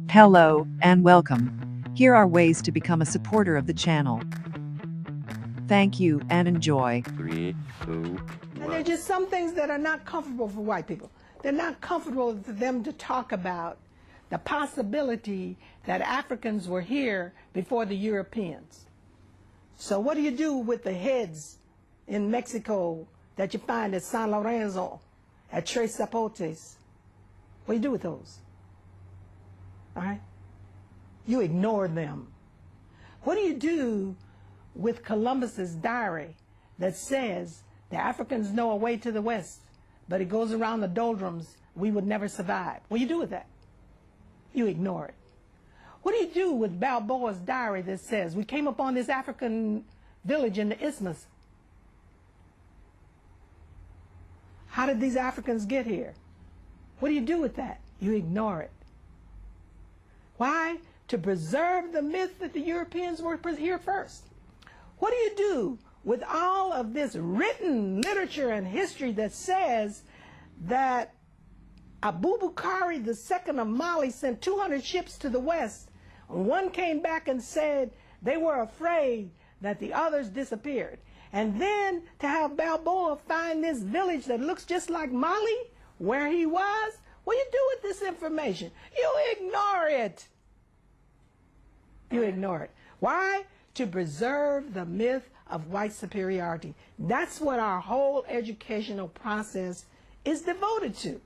Hello and welcome. Here are ways to become a supporter of the channel. Thank you and enjoy. 3, 2, 1. And there are just some things that are not comfortable for white people. They're not comfortable for them to talk about the possibility that Africans were here before the Europeans. So what do you do with the heads in Mexico that you find at San Lorenzo, at Tres Zapotes? What do you do with those? All right? You ignore them. What do you do with Columbus's diary that says the Africans know a way to the west, but it goes around the doldrums, we would never survive? What do you do with that? You ignore it. What do you do with Balboa's diary that says we came upon this African village in the isthmus? How did these Africans get here? What do you do with that? You ignore it. Why? To preserve the myth that the Europeans were here first. What do you do with all of this written literature and history that says that Abubakar II of Mali sent 200 ships to the west, and one came back and said they were afraid that the others disappeared? And then to have Balboa find this village that looks just like Mali, where he was, what do you do with this information? You ignore it. You ignore it. Why? To preserve the myth of white superiority. That's what our whole educational process is devoted to.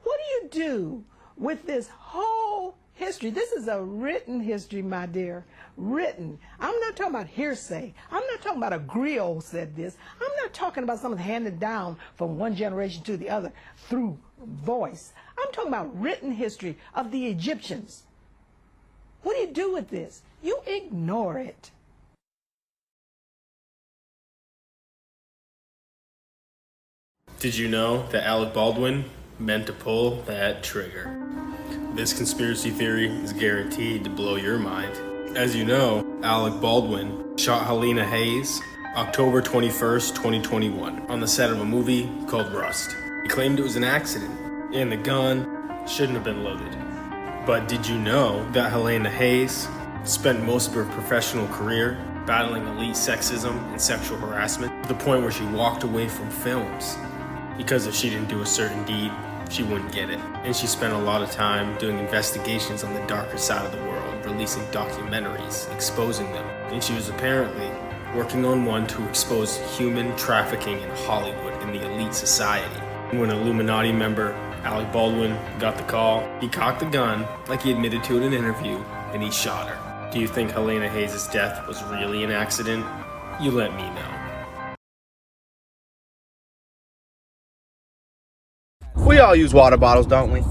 What do you do with this whole history? This is a written history, my dear. Written. I'm not talking about hearsay. I'm not talking about a griot said this. I'm not talking about something handed down from one generation to the other through voice. I'm talking about written history of the Egyptians. What do you do with this? You ignore it. Did you know that Alec Baldwin meant to pull that trigger? This conspiracy theory is guaranteed to blow your mind. As you know, Alec Baldwin shot Helena Hayes October 21st, 2021 on the set of a movie called Rust. He claimed it was an accident and the gun shouldn't have been loaded. But did you know that Helena Hayes spent most of her professional career battling elite sexism and sexual harassment to the point where she walked away from films because if she didn't do a certain deed, she wouldn't get it. And she spent a lot of time doing investigations on the darker side of the world, releasing documentaries, exposing them. And she was apparently working on one to expose human trafficking in Hollywood in the elite society. When an Illuminati member, Alec Baldwin, got the call, he cocked the gun, like he admitted to in an interview, and he shot her. Do you think Helena Hayes' death was really an accident? You let me know. We all use water bottles, don't we?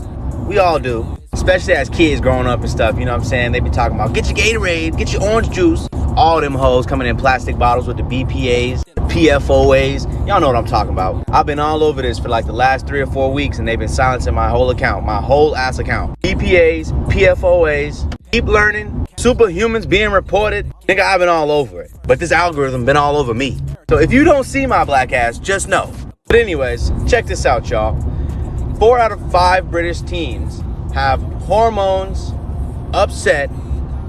We all do. Especially as kids growing up and stuff, you know what I'm saying? They be talking about, get your Gatorade, get your orange juice. All them hoes coming in plastic bottles with the BPAs, the PFOAs. Y'all know what I'm talking about. I've been all over this for like the last 3 or 4 weeks and they've been silencing my whole account, my whole ass account. BPAs, PFOAs, keep learning, superhumans being reported. Nigga, I've been all over it. But this algorithm been all over me. So if you don't see my black ass, just know. But anyways, check this out, y'all. 4 out of 5 British teens have hormones upset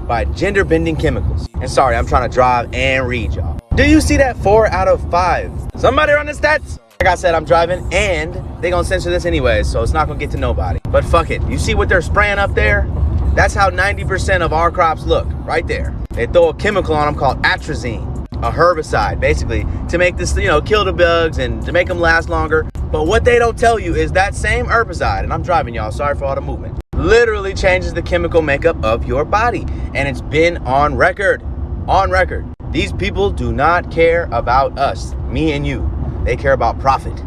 by gender-bending chemicals. And sorry, I'm trying to drive and read, y'all. Do you see that? 4 out of 5. Somebody run the stats? Like I said, I'm driving and they gonna censor this anyways, so it's not gonna get to nobody. But fuck it. You see what they're spraying up there? That's how 90% of our crops look, right there. They throw a chemical on them called atrazine, a herbicide, basically, to make this, kill the bugs and to make them last longer. But what they don't tell you is that same herbicide, and I'm driving, y'all, sorry for all the movement, literally changes the chemical makeup of your body. And it's been on record. On record. These people do not care about us, me and you. They care about profit.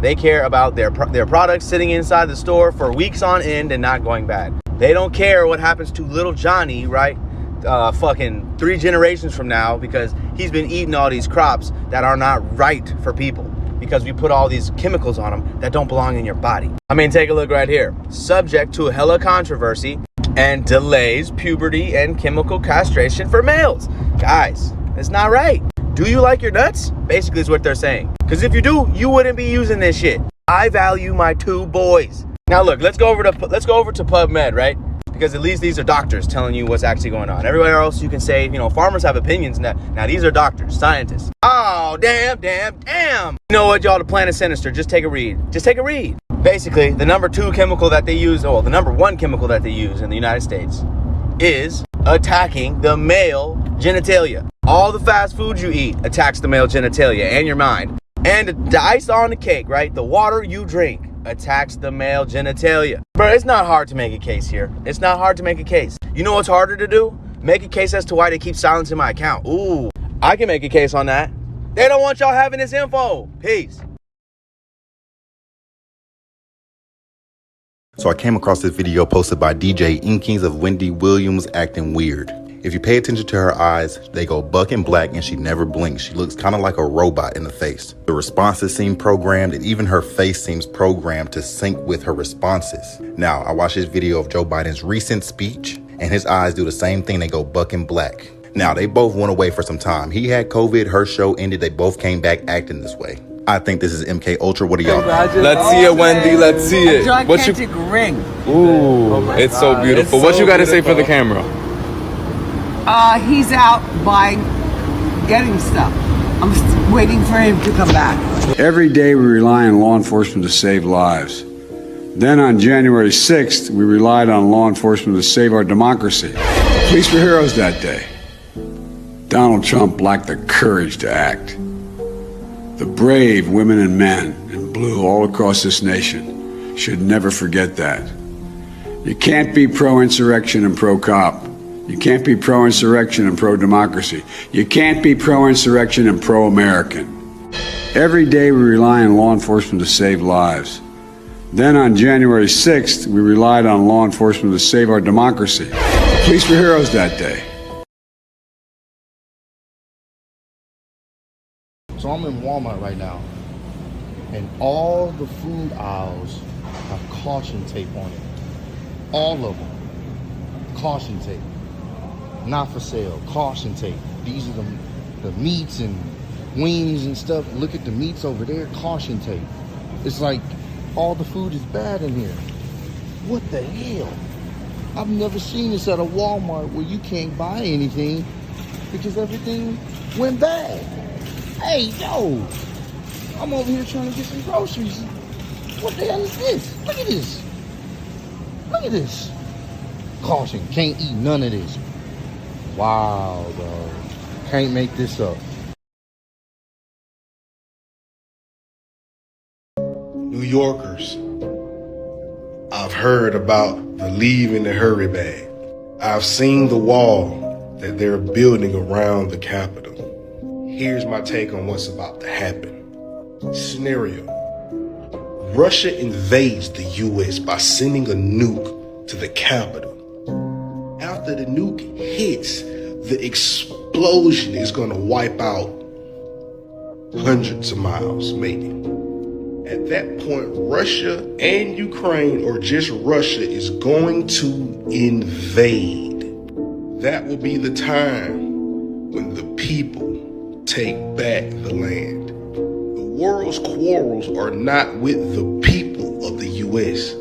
They care about their products sitting inside the store for weeks on end and not going bad. They don't care what happens to little Johnny, right? Fucking 3 generations from now, because he's been eating all these crops that are not right for people. Because we put all these chemicals on them that don't belong in your body. I mean, take a look right here. Subject to a hella controversy and delays puberty and chemical castration for males. Guys, it's not right. Do you like your nuts? Basically is what they're saying. Because if you do, you wouldn't be using this shit. I value my 2 boys. Now look, let's go over to PubMed, right? because at least these are doctors telling you what's actually going on. Everywhere else you can say, you know, farmers have opinions. Now these are doctors, scientists. Oh, damn. You know what, y'all, the planet sinister. Just take a read. Basically, the number 2 chemical that they use, the number 1 chemical that they use in the United States is attacking the male genitalia. All the fast food you eat attacks the male genitalia and your mind. And the ice on the cake, right? The water you drink attacks the male genitalia. Bro, it's not hard to make a case here. It's not hard to make a case. You know what's harder to do? Make a case as to why they keep silencing my account. Ooh, I can make a case on that. They don't want y'all having this info. Peace. So I came across this video posted by DJ Inkings of Wendy Williams acting weird. If you pay attention to her eyes, they go buck and black and she never blinks. She looks kind of like a robot in the face. The responses seem programmed and even her face seems programmed to sync with her responses. Now, I watched this video of Joe Biden's recent speech and his eyes do the same thing. They go buck and black. Now, they both went away for some time. He had COVID, her show ended. They both came back acting this way. I think this is MK Ultra. What do y'all think? Let's see it, Wendy. Let's see it. Gigantic ring. Ooh, it's so beautiful. What you got to say for the camera? He's out buying, getting stuff. I'm waiting for him to come back. Every day we rely on law enforcement to save lives. Then on January 6th, we relied on law enforcement to save our democracy. The police were heroes that day. Donald Trump lacked the courage to act. The brave women and men in blue all across this nation should never forget that. You can't be pro-insurrection and pro-cop. You can't be pro-insurrection and pro-democracy. You can't be pro-insurrection and pro-American. Every day we rely on law enforcement to save lives. Then on January 6th, we relied on law enforcement to save our democracy. The police were heroes that day. So I'm in Walmart right now, and all the food aisles have caution tape on it. All of them. Caution tape. Not for sale. Caution tape. These are the meats and wings and stuff. Look at the meats over there. Caution tape. It's like all the food is bad in here. What the hell? I've never seen this at a Walmart where you can't buy anything because everything went bad. Hey, yo, I'm over here trying to get some groceries. What the hell is this? Look at this. Look at this. Caution, can't eat none of this. Wow, dog. Can't make this up. New Yorkers, I've heard about the leave in the hurry bag. I've seen the wall that they're building around the Capitol. Here's my take on what's about to happen. Scenario. Russia invades the U.S. by sending a nuke to the Capitol. After the nuke hits, the explosion is going to wipe out hundreds of miles, maybe. At that point, Russia and Ukraine, or just Russia, is going to invade. That will be the time when the people take back the land. The world's quarrels are not with the people of the U.S.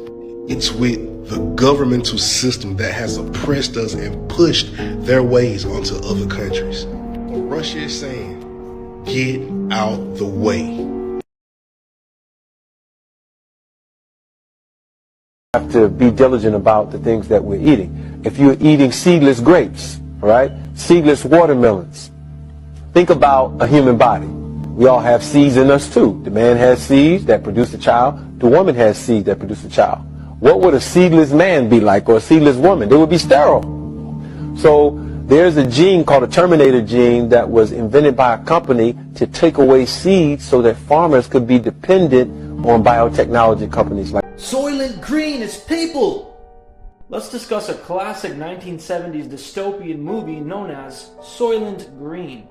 It's with the governmental system that has oppressed us and pushed their ways onto other countries. What Russia is saying, get out the way. Have to be diligent about the things that we're eating. If you're eating seedless grapes, right? Seedless watermelons, think about a human body. We all have seeds in us too. The man has seeds that produce a child. The woman has seeds that produce a child. What would a seedless man be like, or a seedless woman? They would be sterile. So there's a gene called a terminator gene that was invented by a company to take away seeds so that farmers could be dependent on biotechnology companies like Soylent Green is people! Let's discuss a classic 1970s dystopian movie known as Soylent Green.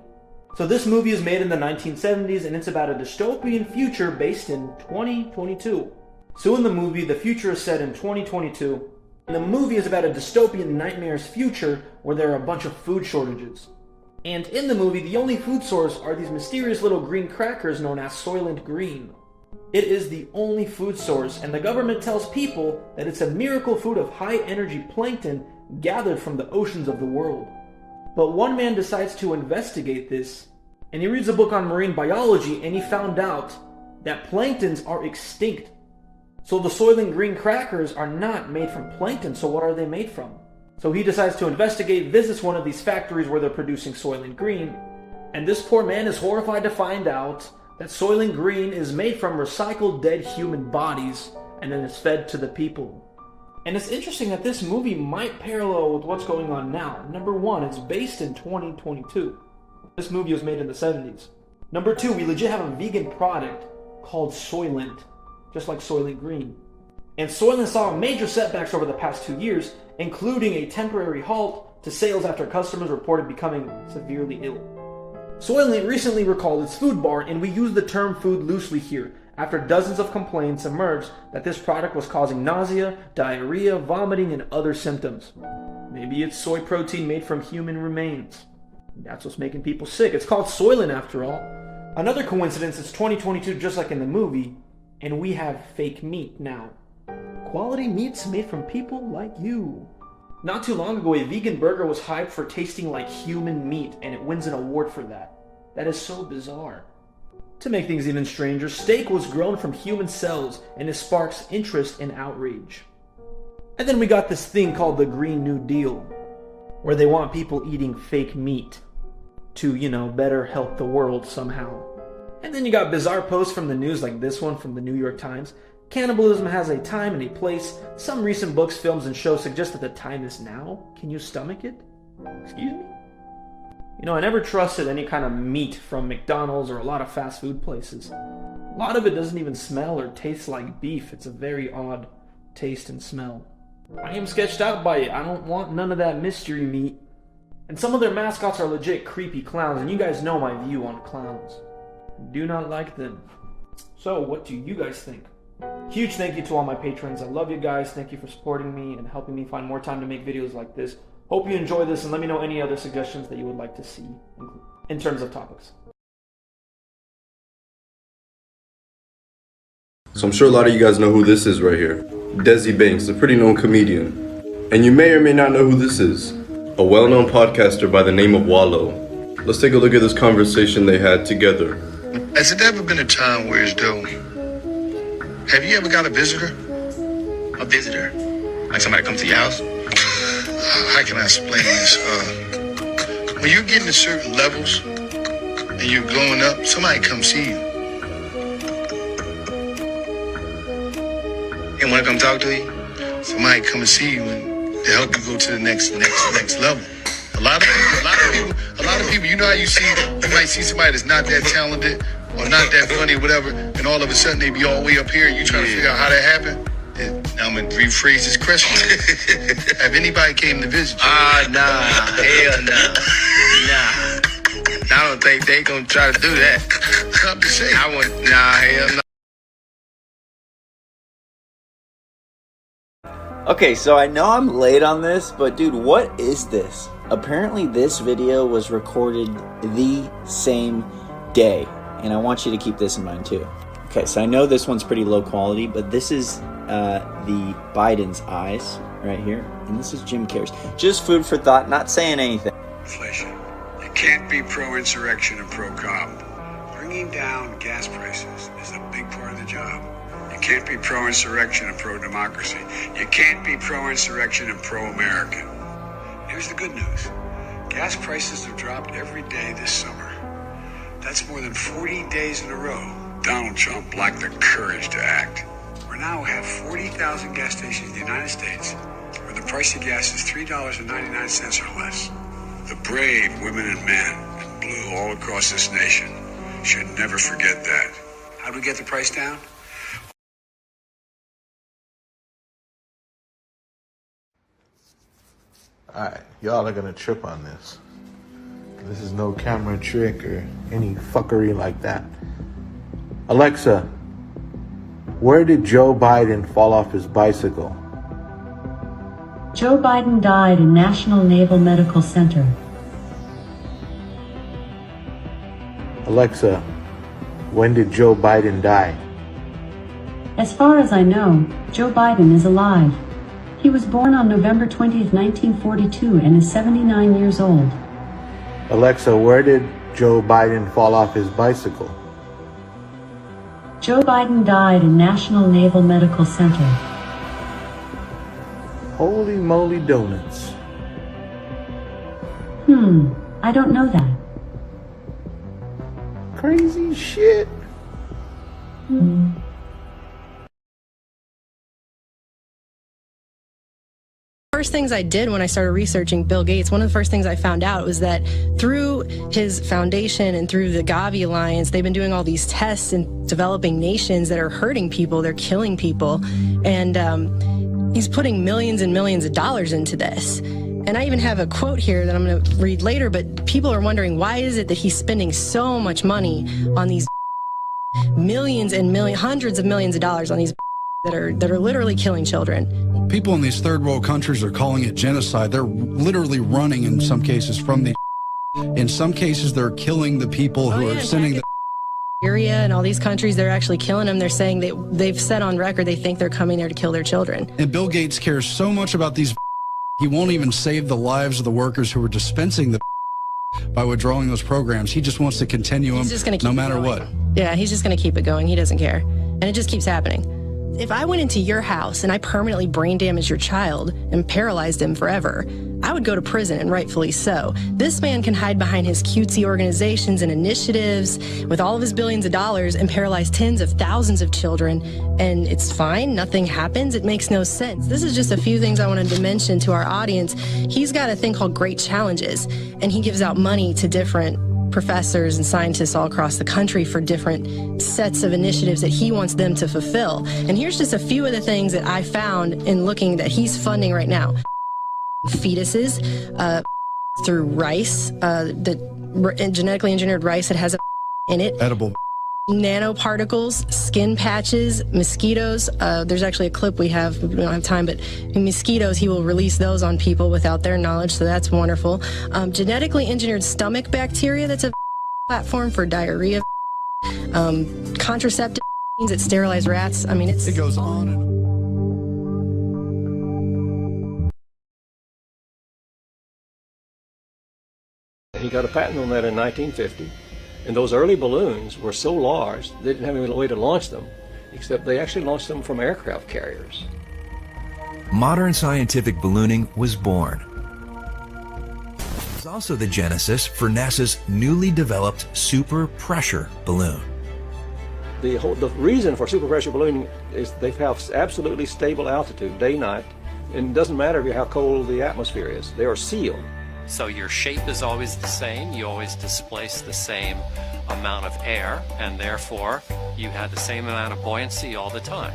So this movie is made in the 1970s and it's about a dystopian future based in 2022. So in the movie, the future is set in 2022, and the movie is about a dystopian nightmare's future where there are a bunch of food shortages. And in the movie, the only food source are these mysterious little green crackers known as Soylent Green. It is the only food source, and the government tells people that it's a miracle food of high-energy plankton gathered from the oceans of the world. But one man decides to investigate this, and he reads a book on marine biology, and he found out that planktons are extinct. So the Soylent Green crackers are not made from plankton, so what are they made from? So he decides to investigate, visits one of these factories where they're producing Soylent Green, and this poor man is horrified to find out that Soylent Green is made from recycled dead human bodies and then is fed to the people. And it's interesting that this movie might parallel with what's going on now. Number one, it's based in 2022. This movie was made in the 70s. Number two, we legit have a vegan product called Soylent, just like Soylent Green. And Soylent saw major setbacks over the past 2 years, including a temporary halt to sales after customers reported becoming severely ill. Soylent recently recalled its food bar, and we use the term food loosely here, after dozens of complaints emerged that this product was causing nausea, diarrhea, vomiting, and other symptoms. Maybe it's soy protein made from human remains. That's what's making people sick. It's called Soylent after all. Another coincidence, it's 2022 just like in the movie, and we have fake meat now. Quality meats made from people like you. Not too long ago, a vegan burger was hyped for tasting like human meat, and it wins an award for that. That is so bizarre. To make things even stranger, steak was grown from human cells, and it sparks interest and outrage. And then we got this thing called the Green New Deal, where they want people eating fake meat to, better help the world somehow. And then you got bizarre posts from the news like this one from the New York Times. Cannibalism has a time and a place. Some recent books, films, and shows suggest that the time is now. Can you stomach it? Excuse me? I never trusted any kind of meat from McDonald's or a lot of fast food places. A lot of it doesn't even smell or taste like beef. It's a very odd taste and smell. I am sketched out by it. I don't want none of that mystery meat. And some of their mascots are legit creepy clowns, and you guys know my view on clowns. I do not like them. So, what do you guys think? Huge thank you to all my patrons. I love you guys. Thank you for supporting me and helping me find more time to make videos like this. Hope you enjoy this, and let me know any other suggestions that you would like to see in terms of topics. So I'm sure a lot of you guys know who this is right here. Desi Banks, a pretty known comedian. And you may or may not know who this is. A well-known podcaster by the name of Wallow. Let's take a look at this conversation they had together. Has it ever been a time where it's though? Have you ever got a visitor? A visitor? Like somebody comes to your house? How can I explain this? When you're getting to certain levels and you're going up, somebody comes see you. And want to come talk to you? Somebody come and see you and to help you go to the next level. A lot of people, you know how you might see somebody that's not that talented or not that funny or whatever, and all of a sudden they be all the way up here and you trying to figure out how that happened? Now I'm going to rephrase this question. Have anybody came to visit you? Nah, hell no. Nah. I don't think they gonna try to do that. I'm just saying. Hell no. Okay, so I know I'm late on this, but dude, what is this? Apparently this video was recorded the same day, and I want you to keep this in mind too. Okay, so I know this one's pretty low quality, but this is the Biden's eyes right here, and this is Jim Carrey's. Just food for thought, not saying anything. Inflation. You can't be pro-insurrection and pro-cop. Bringing down gas prices is a big part of the job. You can't be pro-insurrection and pro-democracy. You can't be pro-insurrection and pro-American. Here's the good news. Gas prices have dropped every day this summer. That's more than 40 days in a row. Donald Trump lacked the courage to act. We now have 40,000 gas stations in the United States where the price of gas is $3.99 or less. The brave women and men in blue all across this nation should never forget that. How do we get the price down? Alright, y'all are gonna trip on this. This is no camera trick or any fuckery like that. Alexa, where did Joe Biden fall off his bicycle? Joe Biden died in National Naval Medical Center. Alexa, when did Joe Biden die? As far as I know, Joe Biden is alive. He was born on November 20th, 1942 and is 79 years old. Alexa, where did Joe Biden fall off his bicycle? Joe Biden died in National Naval Medical Center. Holy moly donuts. I don't know that. Crazy shit. First things I did when I started researching Bill Gates, one of the first things I found out was that through his foundation and through the Gavi Alliance, they've been doing all these tests and developing nations that are hurting people, they're killing people, and he's putting millions and millions of dollars into this. And I even have a quote here that I'm going to read later, but people are wondering, why is it that he's spending so much money on these millions and millions, hundreds of millions of dollars on these that are literally killing children? People in these third world countries are calling it genocide. They're literally running in some cases from these. In some cases, they're killing the people who are sending the. Syria and all these countries, they're actually killing them. They're saying they've said on record they think they're coming there to kill their children. And Bill Gates cares so much about these. He won't even save the lives of the workers who are dispensing the by withdrawing those programs. He just wants to continue them no matter what. Yeah, he's just going to keep it going. He doesn't care. And it just keeps happening. If I went into your house and I permanently brain damaged your child and paralyzed him forever, I would go to prison, and rightfully so. This man can hide behind his cutesy organizations and initiatives with all of his billions of dollars and paralyze tens of thousands of children, and it's fine, nothing happens. It makes no sense. This is just a few things I wanted to mention to our audience. He's got a thing called Great Challenges, and he gives out money to different professors and scientists all across the country for different sets of initiatives that he wants them to fulfill. And here's just a few of the things that I found in looking that he's funding right now. Fetuses, through rice, the genetically engineered rice that has a in it. Edible. Nanoparticles, skin patches, mosquitoes. There's actually a clip we have, we don't have time, but mosquitoes, he will release those on people without their knowledge, so that's wonderful. Genetically engineered stomach bacteria, that's a platform for diarrhea. Contraceptive that sterilize rats. I mean, it goes on and on. He got a patent on that in 1950. And those early balloons were so large, they didn't have any way to launch them, except they actually launched them from aircraft carriers. Modern scientific ballooning was born. It was also the genesis for NASA's newly developed super pressure balloon. The reason for super pressure ballooning is they have absolutely stable altitude, day, night, and it doesn't matter how cold the atmosphere is. They are sealed. So your shape is always the same, you always displace the same amount of air, and therefore you have the same amount of buoyancy all the time.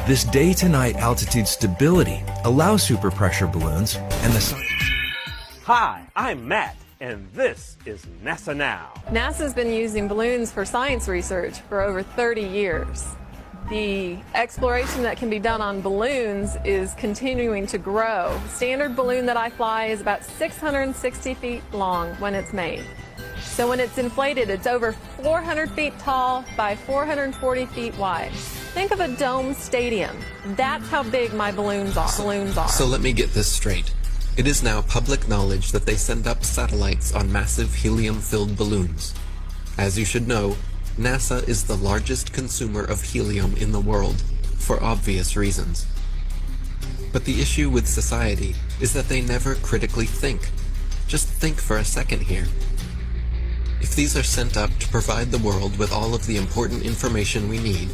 This day-to-night altitude stability allows super pressure balloons and the... Hi, I'm Matt, and this is NASA Now. NASA's been using balloons for science research for over 30 years. The exploration that can be done on balloons is continuing to grow. The standard balloon that I fly is about 660 feet long when it's made. So when it's inflated, it's over 400 feet tall by 440 feet wide. Think of a dome stadium. That's how big my balloons are. So let me get this straight. It is now public knowledge that they send up satellites on massive helium-filled balloons. As you should know, NASA is the largest consumer of helium in the world, for obvious reasons. But the issue with society is that they never critically think. Just think for a second here. If these are sent up to provide the world with all of the important information we need,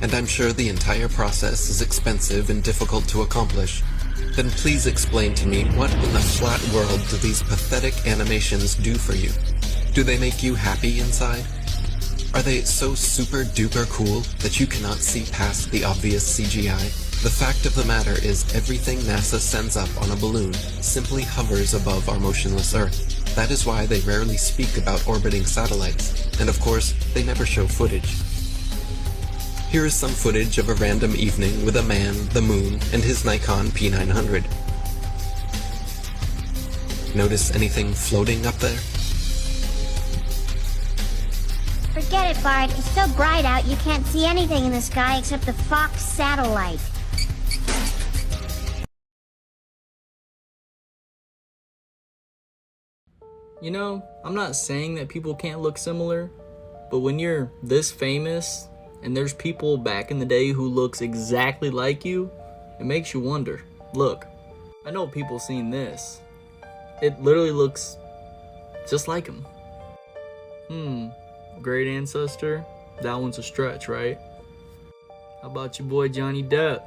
and I'm sure the entire process is expensive and difficult to accomplish, then please explain to me what in the flat world do these pathetic animations do for you? Do they make you happy inside? Are they so super duper cool that you cannot see past the obvious CGI? The fact of the matter is everything NASA sends up on a balloon simply hovers above our motionless Earth. That is why they rarely speak about orbiting satellites, and of course, they never show footage. Here is some footage of a random evening with a man, the moon, and his Nikon P900. Notice anything floating up there? Forget it, Bart. It's so bright out you can't see anything in the sky except the Fox satellite. You know, I'm not saying that people can't look similar, but when you're this famous and there's people back in the day who looks exactly like you, it makes you wonder. Look, I know people seen this. It literally looks just like him. Great ancestor? That one's a stretch, right? How about your boy Johnny Depp?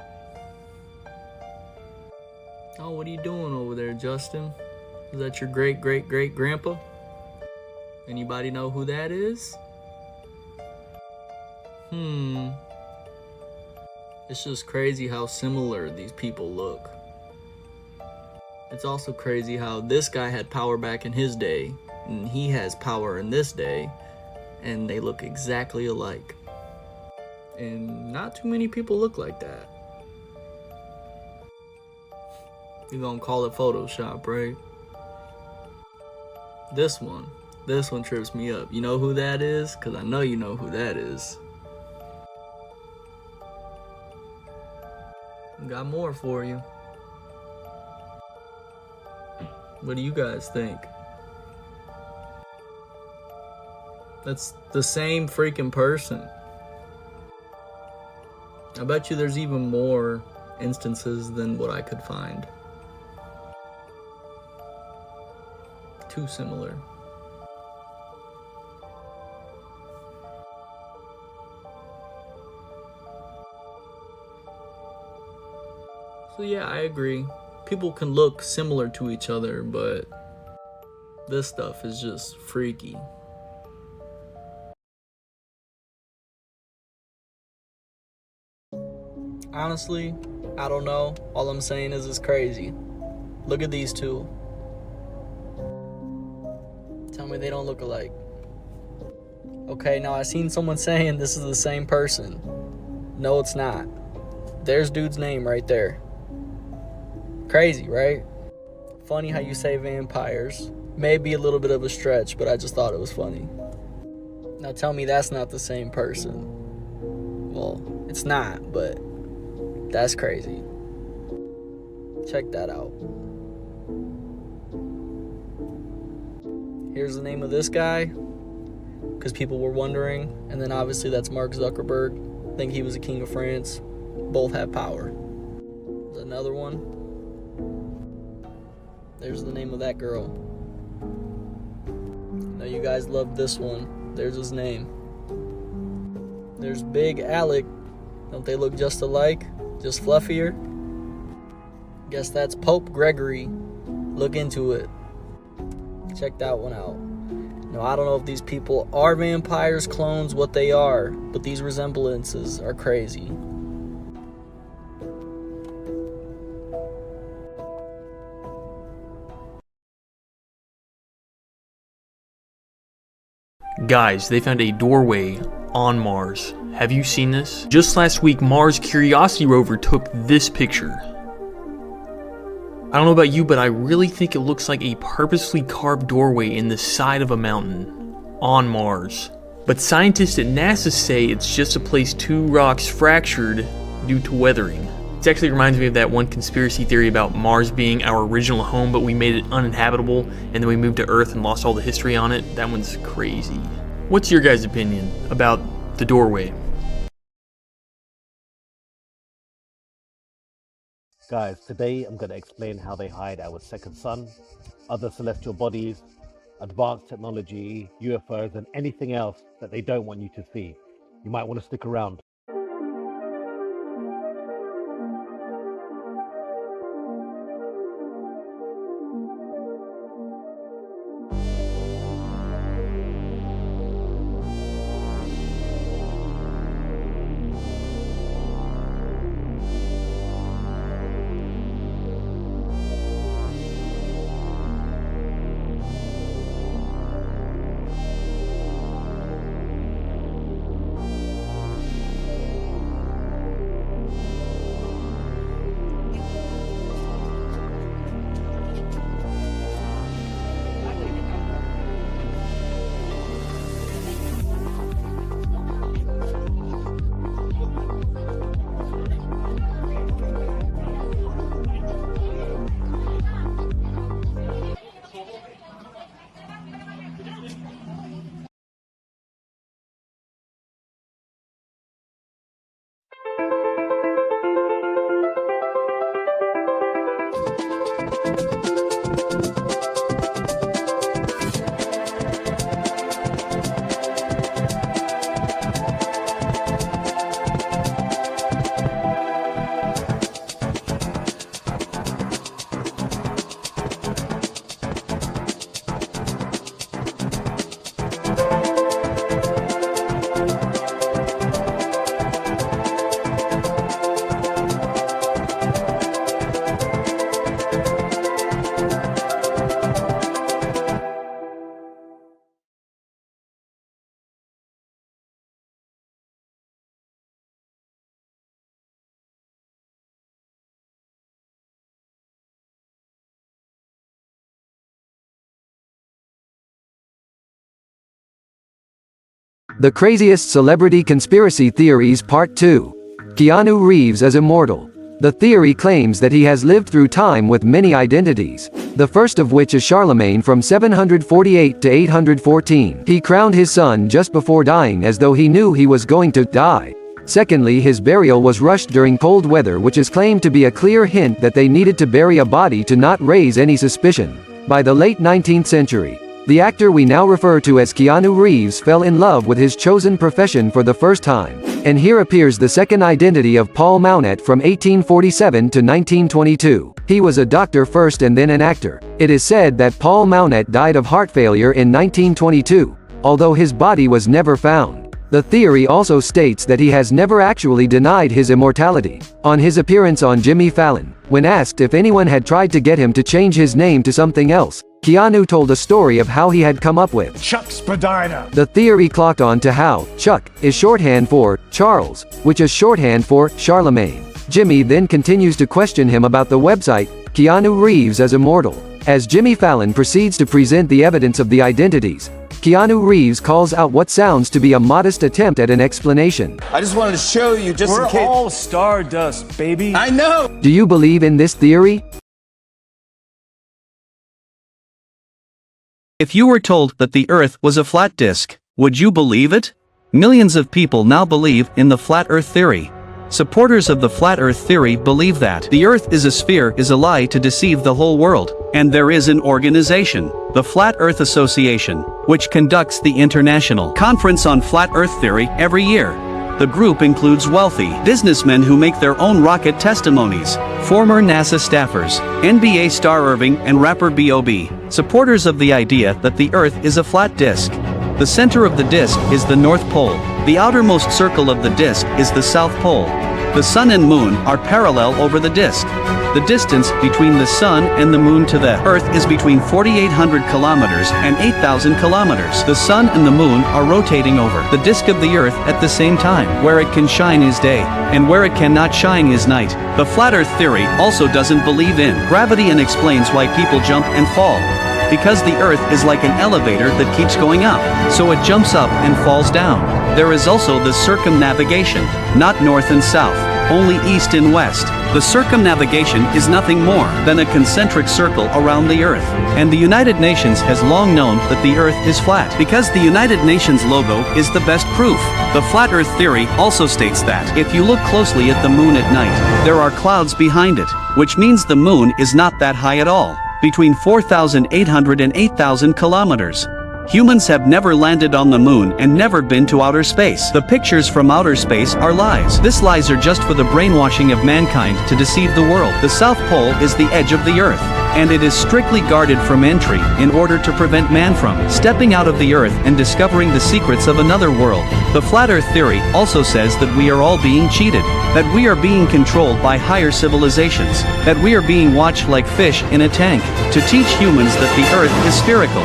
Oh, what are you doing over there, Justin? Is that your great-great-great-grandpa? Anybody know who that is? It's just crazy how similar these people look. It's also crazy how this guy had power back in his day, and he has power in this day, and they look exactly alike. And not too many people look like that. You're gonna call it Photoshop, right? This one trips me up. You know who that is? Because I know you know who that is. Got more for you. What do you guys think? That's the same freaking person. I bet you there's even more instances than what I could find. Too similar. So yeah, I agree. People can look similar to each other, but this stuff is just freaky. Honestly, I don't know. All I'm saying is it's crazy. Look at these two. Tell me they don't look alike. Okay, now I seen someone saying this is the same person. No, it's not. There's dude's name right there. Crazy, right? Funny how you say vampires. Maybe a little bit of a stretch, but I just thought it was funny. Now tell me that's not the same person. Well, it's not, but that's crazy. Check that out. Here's the name of this guy, because people were wondering. And then obviously that's Mark Zuckerberg. I think he was the king of France. Both have power. There's another one. There's the name of that girl. Now you guys love this one. There's his name. There's Big Alec. Don't they look just alike? Just fluffier? Guess that's Pope Gregory. Look into it. Check that one out. Now, I don't know if these people are vampires, clones, what they are, but these resemblances are crazy. Guys, they found a doorway on Mars. Have you seen this? Just last week, Mars Curiosity rover took this picture. I don't know about you, but I really think it looks like a purposely carved doorway in the side of a mountain on Mars. But scientists at NASA say it's just a place two rocks fractured due to weathering. It actually reminds me of that one conspiracy theory about Mars being our original home, but we made it uninhabitable, and then we moved to Earth and lost all the history on it. That one's crazy. What's your guys' opinion about the doorway? Guys, today I'm going to explain how they hide our second sun, other celestial bodies, advanced technology, UFOs, and anything else that they don't want you to see. You might want to stick around. The Craziest Celebrity Conspiracy Theories Part 2. Keanu Reeves is immortal. The theory claims that he has lived through time with many identities. The first of which is Charlemagne from 748 to 814. He crowned his son just before dying as though he knew he was going to die. Secondly, his burial was rushed during cold weather, which is claimed to be a clear hint that they needed to bury a body to not raise any suspicion. By the late 19th century, the actor we now refer to as Keanu Reeves fell in love with his chosen profession for the first time. And here appears the second identity of Paul Mounet from 1847 to 1922. He was a doctor first and then an actor. It is said that Paul Mounet died of heart failure in 1922, although his body was never found. The theory also states that he has never actually denied his immortality. On his appearance on Jimmy Fallon, when asked if anyone had tried to get him to change his name to something else, Keanu told a story of how he had come up with Chuck Spadina. The theory clocked on to how Chuck is shorthand for Charles, which is shorthand for Charlemagne. Jimmy then continues to question him about the website, Keanu Reeves as Immortal. As Jimmy Fallon proceeds to present the evidence of the identities, Keanu Reeves calls out what sounds to be a modest attempt at an explanation. I just wanted to show you just in case. We're all stardust, baby. I know. Do you believe in this theory? If you were told that the Earth was a flat disk, would you believe it? Millions of people now believe in the flat Earth theory. Supporters of the flat Earth theory believe that the Earth is a sphere is a lie to deceive the whole world, and there is an organization, the Flat Earth Association, which conducts the International Conference on Flat Earth Theory every year. The group includes wealthy businessmen who make their own rocket testimonies, former NASA staffers, NBA star Irving and rapper B.O.B., supporters of the idea that the Earth is a flat disk. The center of the disk is the North Pole. The outermost circle of the disk is the South Pole. The Sun and Moon are parallel over the disk. The distance between the Sun and the Moon to the Earth is between 4,800 kilometers and 8,000 kilometers. The Sun and the Moon are rotating over the disk of the Earth at the same time. Where it can shine is day, and where it cannot shine is night. The Flat Earth theory also doesn't believe in gravity and explains why people jump and fall. Because the Earth is like an elevator that keeps going up, so it jumps up and falls down. There is also the circumnavigation, not north and south, only east and west. The circumnavigation is nothing more than a concentric circle around the Earth. And the United Nations has long known that the Earth is flat, because the United Nations logo is the best proof. The Flat Earth theory also states that if you look closely at the moon at night, there are clouds behind it, which means the moon is not that high at all. Between 4,800 and 8,000 kilometers. Humans have never landed on the moon and never been to outer space. The pictures from outer space are lies. These lies are just for the brainwashing of mankind to deceive the world. The South Pole is the edge of the Earth, and it is strictly guarded from entry in order to prevent man from stepping out of the Earth and discovering the secrets of another world. The Flat Earth theory also says that we are all being cheated, that we are being controlled by higher civilizations, that we are being watched like fish in a tank, to teach humans that the Earth is spherical,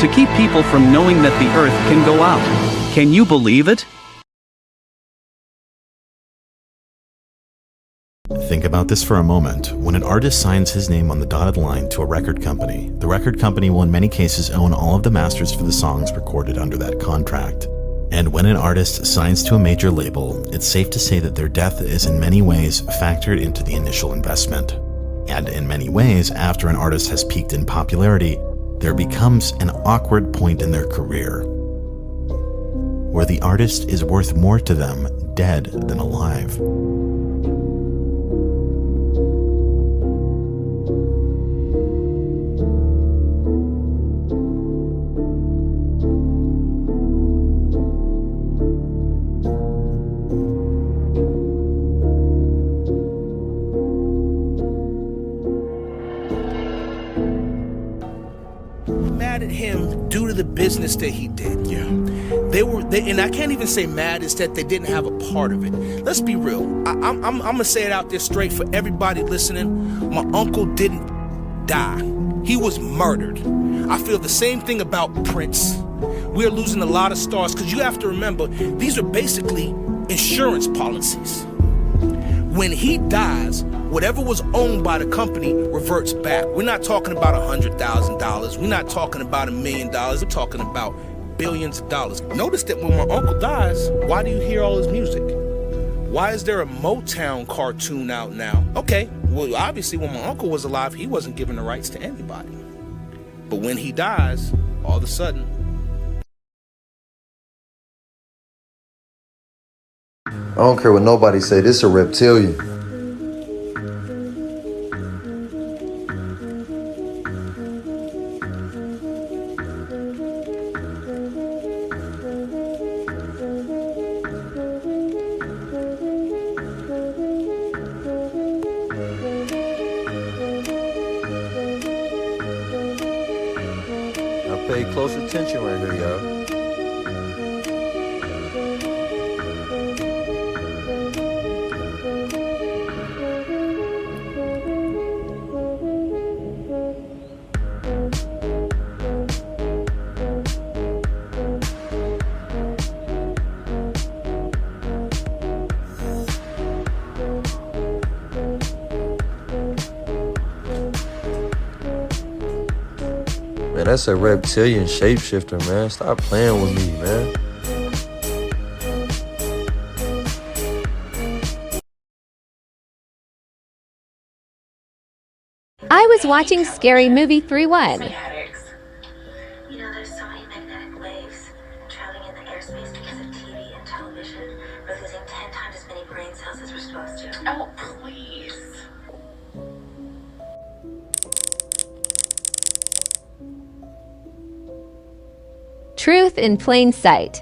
to keep people from knowing that the Earth can go out. Can you believe it? Think about this for a moment. When an artist signs his name on the dotted line to a record company, the record company will in many cases own all of the masters for the songs recorded under that contract. And when an artist signs to a major label, it's safe to say that their death is in many ways factored into the initial investment. And in many ways, after an artist has peaked in popularity, there becomes an awkward point in their career where the artist is worth more to them dead than alive. Mad at him due to the business that he did. Yeah. And I can't even say mad is that they didn't have a part of it. Let's be real. I'm gonna say it out there straight for everybody listening. My uncle didn't die. He was murdered. I feel the same thing about Prince. We're losing a lot of stars because you have to remember, these are basically insurance policies. When he dies, whatever was owned by the company reverts back. We're not talking about $100,000. We're not talking about $1 million. We're talking about billions of dollars. Notice that when my uncle dies, why do you hear all his music? Why is there a Motown cartoon out now? Okay, well, obviously when my uncle was alive, he wasn't giving the rights to anybody. But when he dies, all of a sudden... I don't care what nobody say, this a reptilian. Now pay close attention right here, y'all. Man, that's a reptilian shapeshifter, man. Stop playing with me, man. I was watching Scary Movie 3-1. You know, there's so many magnetic waves traveling in the airspace because of TV and television. We're losing 10 times as many brain cells as we're supposed to. Oh, please. Truth in Plain Sight.